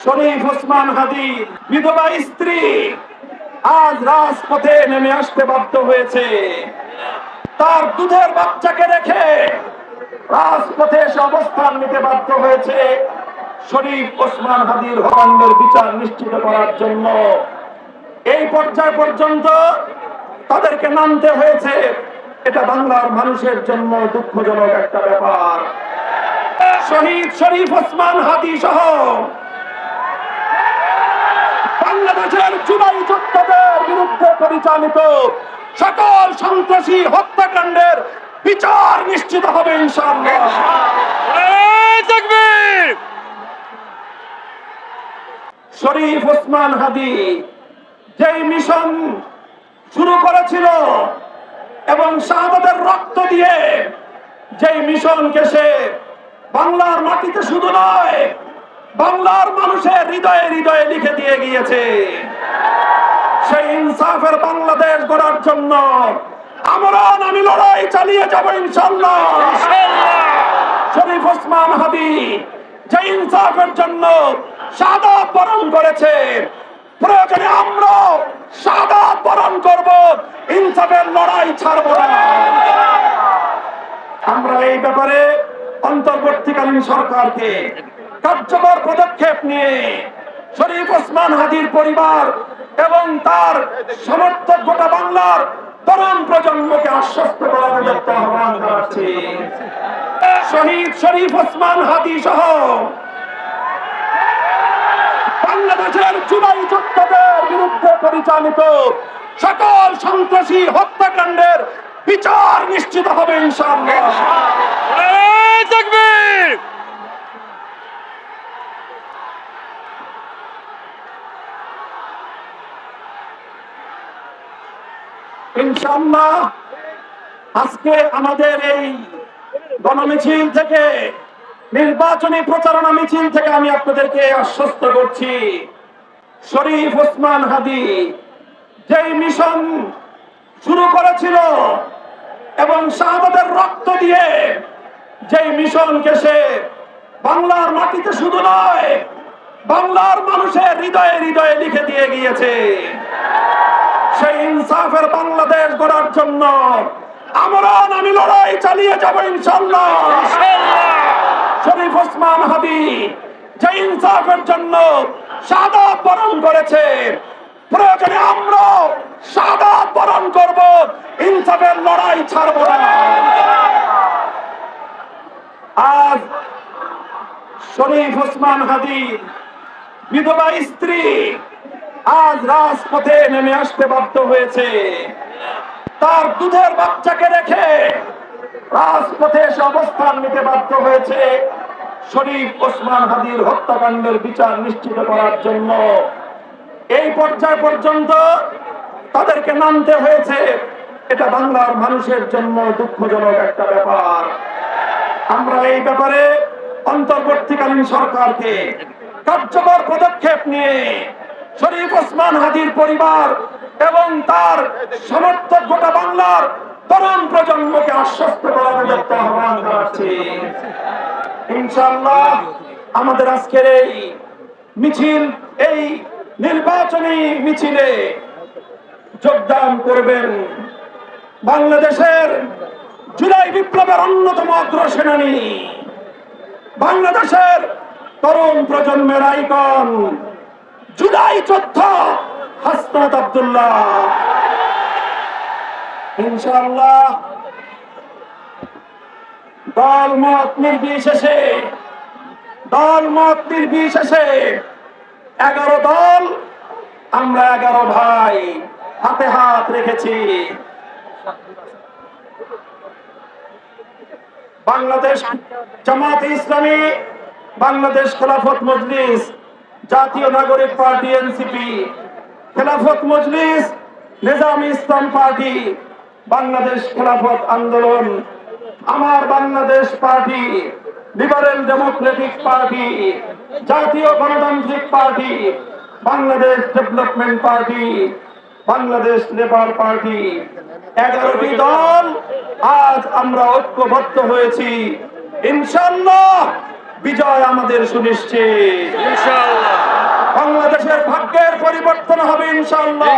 শরীফ ওসমান হাদী বিধবা স্ত্রী আজ রাজপথে নেমে আসতে বাধ্য হয়েছে। তার দুধের বাচ্চাকে রেখে রাজপথে এসে অবস্থান নিতে বাধ্য হয়েছে শরীফ ওসমান হাদীর হত্যাকাণ্ডের বিচার নিশ্চিত করার জন্য। এই পর্যায় পর্যন্ত তাদেরকে নামতে হয়েছে। এটা বাংলার মানুষের জন্য দুঃখজনক একটা ব্যাপার। শহীদ শরীফ ওসমান হাদী সহ বাংলাদেশের জুলাই যোদ্ধাদের বিরুদ্ধে পরিচালিত সকল সন্ত্রাসী হত্যাকাণ্ডের বিচার নিশ্চিত হবে ইনশাআল্লাহ। শরীফ ওসমান হাদী যেই মিশন শুরু করেছিল এবং শাহাদাতের রক্ত দিয়ে যেই মিশনকে সে বাংলার মাটিতে শুধু নয় বাংলার মানুষের হৃদয়ে হৃদয়ে লিখে দিয়ে গিয়েছে, সেই ইনসাফের বাংলাদেশ গড়ার জন্য আমি লড়াই চালিয়ে যাব ইনশাআল্লাহ। শরীফ ওসমান হাদী যে ইনসাফের জন্য শাহাদাত বরণ করেছে, প্রয়োজনে আমরা শাহাদাত বরণ করব, ইনসাফের লড়াই ছাড়ব না। আমরা এই ব্যাপারে অন্তর্বর্তীকালীন সরকারকে কার্যকর পদক্ষেপ নিয়ে শরীফ ওসমান হাদীর পরিবার এবং তার সমর্থক গোটা বাংলার তরুণ প্রজন্মকে আশ্বস্ত করার জন্য আহ্বান জানাচ্ছি। শহীদ শরীফ ওসমান হাদী সহ বাংলাদেশের জুলাই যোদ্ধাদের বিরুদ্ধে পরিচালিত সকল সন্ত্রাসী হত্যাকাণ্ডের বিচার নিশ্চিত হবে ইনশাআল্লাহ। ইনশাআল্লাহ আজকে আমাদের এই গণমিছিল থেকে, নির্বাচনী প্রচারণা মিছিল থেকে আমি আপনাদেরকে আশ্বস্ত করছি, শরীফ ওসমান হাদী যেই মিশন শুরু করেছিল এবং শাহাদাতের রক্ত দিয়ে যেই মিশনকে সে বাংলার মাটিতে শুধু নয় বাংলার মানুষের হৃদয়ে হৃদয়ে লিখে দিয়ে গিয়েছে, সেই ইনসাফের বাংলাদেশ গড়ার জন্য আমি লড়াই চালিয়ে যাব ইনশাআল্লাহ। শরীফ ওসমান হাদী যে ইনসাফের জন্য শাহাদাত বরণ করেছে, প্রয়োজনে আমরা শাহাদাত বরণ করব, ইনসাফের লড়াই ছাড়ব না। আজ শরীফ ওসমান হাদী বিধবা স্ত্রী আজ রাজপথে নেমে আসতে বাধ্য হয়েছে। তার দুধের বাচ্চাকে রেখে রাজপথে এসে অবস্থান নিতে বাধ্য হয়েছে শরীফ ওসমান হাদীর হত্যাকাণ্ডের বিচার নিশ্চিত করার জন্য। এই পর্যায় পর্যন্ত তাদেরকে নামতে হয়েছে। এটা বাংলার মানুষের জন্য দুঃখজনক একটা ব্যাপার। আমরা এই ব্যাপারে অন্তর্বর্তীকালীন সরকারকে কার্যকর পদক্ষেপ নিয়ে শরীফ ওসমান হাদীর পরিবার এবং তার সমর্থক গোটা বাংলার তরুণ প্রজন্মকে আশ্বস্ত করার জন্য আহ্বান জানাচ্ছি। ইনশাআল্লাহ আমাদের আজকের এই মিছিল, এই নির্বাচনী মিছিলে যোগদান করবেন বাংলাদেশের জুলাই বিপ্লবের অন্যতম অগ্রসেনানী, বাংলাদেশের তরুণ প্রজন্মের আইকন, জুলাই যোদ্ধা হাসনাত আব্দুল্লাহ। ইনশাআল্লাহ দল মত নির্বিশেষে 11 দল, আমরা 11 ভাই হাতে হাত রেখেছি। বাংলাদেশ জামাতে ইসলামী, বাংলাদেশ খেলাফত মজলিস, জাতীয় নাগরিক party NCP, Khelafat Majlis, Nizami Islam party, Bangladesh Khelafat Andolan, Amar Bangladesh party, liberal democratic party, Jatiya Ganatantrik party, Bangladesh development party, Bangladesh labour party, 11টি দল আজ আমরা ঐক্যবদ্ধ হয়েছি। ইনশাআল্লাহ বিজয় আমাদের সুনিশ্চিত। ইনশাআল্লাহ বাংলাদেশের ভাগ্যের পরিবর্তন হবে ইনশাআল্লাহ।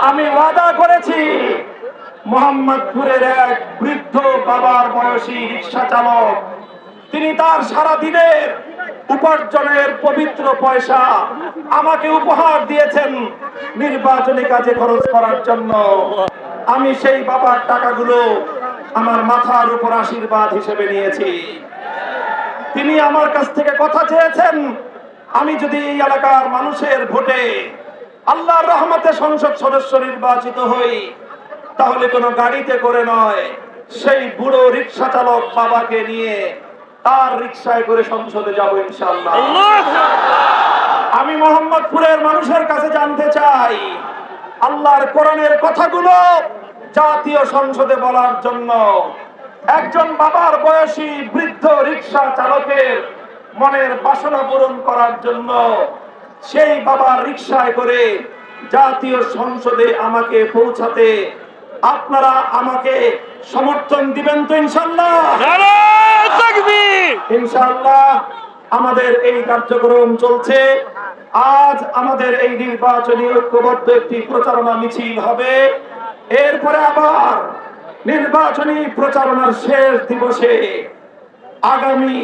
আমি ওয়াদা করেছি মোহাম্মদপুরের এক বৃদ্ধ বাবার বয়সী রিক্সা চালক, তিনি তার সারা দিনের উপার্জনের পবিত্র পয়সা আমাকে উপহার দিয়েছেন নির্বাচনী কাজে খরচ করার জন্য। আমি সেই বাবার টাকাগুলো আমার মাথার উপর আশীর্বাদ হিসেবে নিয়েছি। তিনি আমার কাছ থেকে কথা চেয়েছেন, আমি যদি এই এলাকার মানুষের ভোটে আল্লাহর রহমতে সংসদ সদস্য নির্বাচিত হই, তাহলে কোনো গাড়িতে করে নয়, সেই বুড়ো রিক্সা চালক বাবাকে নিয়ে তার রিক্সায় করে সংসদে যাব ইনশাআল্লাহ। আমি মোহাম্মদপুরের মানুষের কাছে জানতে চাই, আল্লাহর কোরআনের কথাগুলো জাতীয় সংসদে বলার জন্য একজন বাবার বয়সী বৃদ্ধ রিক্সা চালকের মনের বাসনা পূরণ করার জন্য সেই বাবার রিক্সায় করে জাতীয় সংসদে আমাকে পৌঁছাতে আপনারা আমাকে সমর্থন দিবেন তো ইনশাআল্লাহ? নারায়ে তাকবীর। ইনশাআল্লাহ আমাদের এই কার্যক্রম চলছে। আজ আমাদের এই নির্বাচনী ঐক্যবদ্ধ একটি প্রচারণা মিছিল হবে। এরপরে আবার নির্বাচনী প্রচারণার শেষ দিবসে আগামী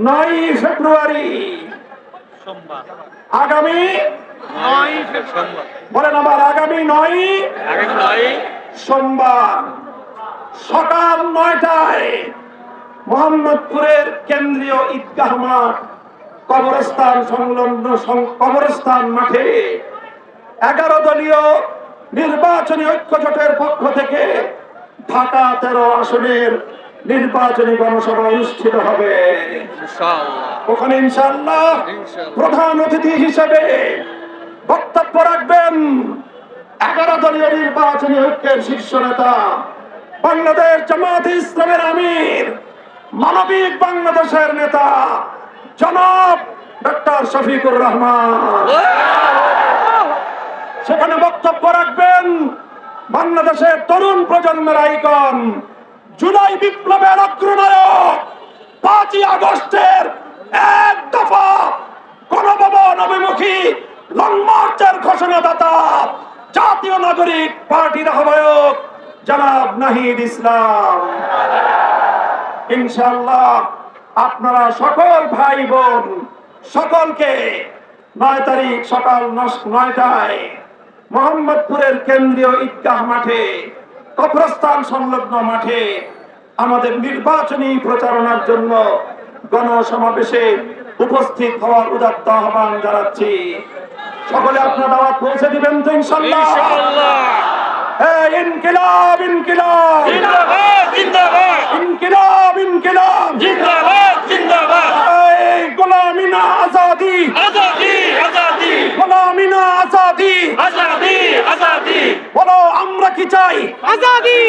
9 ফেব্রুয়ারি, আগামী 9 ফেব্রুয়ারি বলেন আবার আগামী 9 সোমবার সকাল 9টায় মোহাম্মদপুরের কেন্দ্রীয় ঈদগাহ মাঠ কবরস্থান সংলগ্ন কবরস্থান মাঠে 11 দলীয় নির্বাচনী ঐক্যজোটের পক্ষ থেকে ঢাকা 13 আসনের নির্বাচনী গণসভা অনুষ্ঠিত হবে। ওখানে ইনশাআল্লাহ প্রধান অতিথি হিসেবে বক্তব্য রাখবেন 11 দলীয় নির্বাচনী ঐক্যের শীর্ষ নেতা, বাংলাদেশ জামায়াতে ইসলামের আমির, মানবিক বাংলাদেশের নেতা জনাব ডক্টর শফিকুর রহমান। সেখানে বক্তব্য রাখবেন বাংলাদেশের তরুণ প্রজন্মের আইকন, জুলাই বিপ্লবের অগ্রনায়ক, 5ই আগস্টের এক দফা গণভবন অভিমুখী লং মার্চের ঘোষণাদাতা, জাতীয় নাগরিক পার্টির আহ্বায়ক জনাব নাহিদ ইসলাম। ইনশাআল্লাহ আপনারা সকল ভাই বোন সকলকে 9 তারিখ সকাল 9টায় মোহাম্মদপুরের কেন্দ্রীয় ঈদগাহ মাঠে কবরস্থান সংলগ্ন মাঠে আমাদের নির্বাচনী প্রচারণার জন্য গণসমাবেশে উপস্থিত হওয়ার উদাত্ত আহ্বান জানাচ্ছি। সকলে আপনার দাওয়াত পৌঁছে দিবেন তো ইনশাআল্লাহ? ইনকিলাব ইনকিলাব জিন্দাবাদ জিন্দাবাদ ইনকিলাব ইনকিলাব জিন্দাবাদ জিন্দাবাদ। গোলামি না আজাদি, আজাদি আজাদি গোলামি না আজাদি, আজাদি আজাদি। বলো আমরা কি চাই? আজাদি।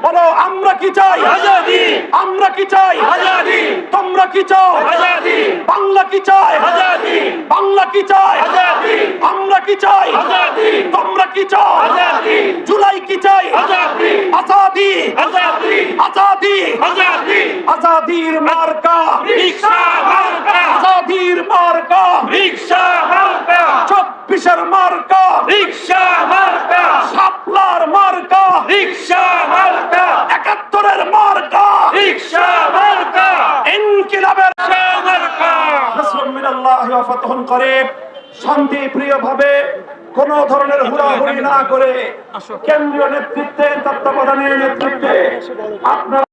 বলো আমরা কি চাই? আজাদি। আমরা কি চাই? আজাদি। তোমরা কি চাও? আজাদি। বাংলা কি চায়? আজাদি। বাংলা কি চায়? আজাদি। আমরা কি চাই? আজাদি। তোমরা কি চাও? আজাদি। জুলাই কি চাই? আজাদি। আজাদি, আজাদি আজাদি, আজাদি। আজাদির মার্কা, রিকশা মার্কা, আজাদির মার্কা, রিকশা মার্কা, 24-এর মার্কা, রিকশা মার্কা, শাপলার মার্কা, রিকশা মার্কা, 71-এর মার্কা, রিকশা মার্কা, ইনকিলাবের মার্কা। নাসরুম মিনাল্লাহি ওয়া ফাতহুন করিব। শান্তি প্রিয় ভাবে কোন ধরনের হুড়াহুড়ি না করে কেন্দ্রীয় নেতৃত্বের তত্ত্বাবধানের নেতৃত্বে আপনারা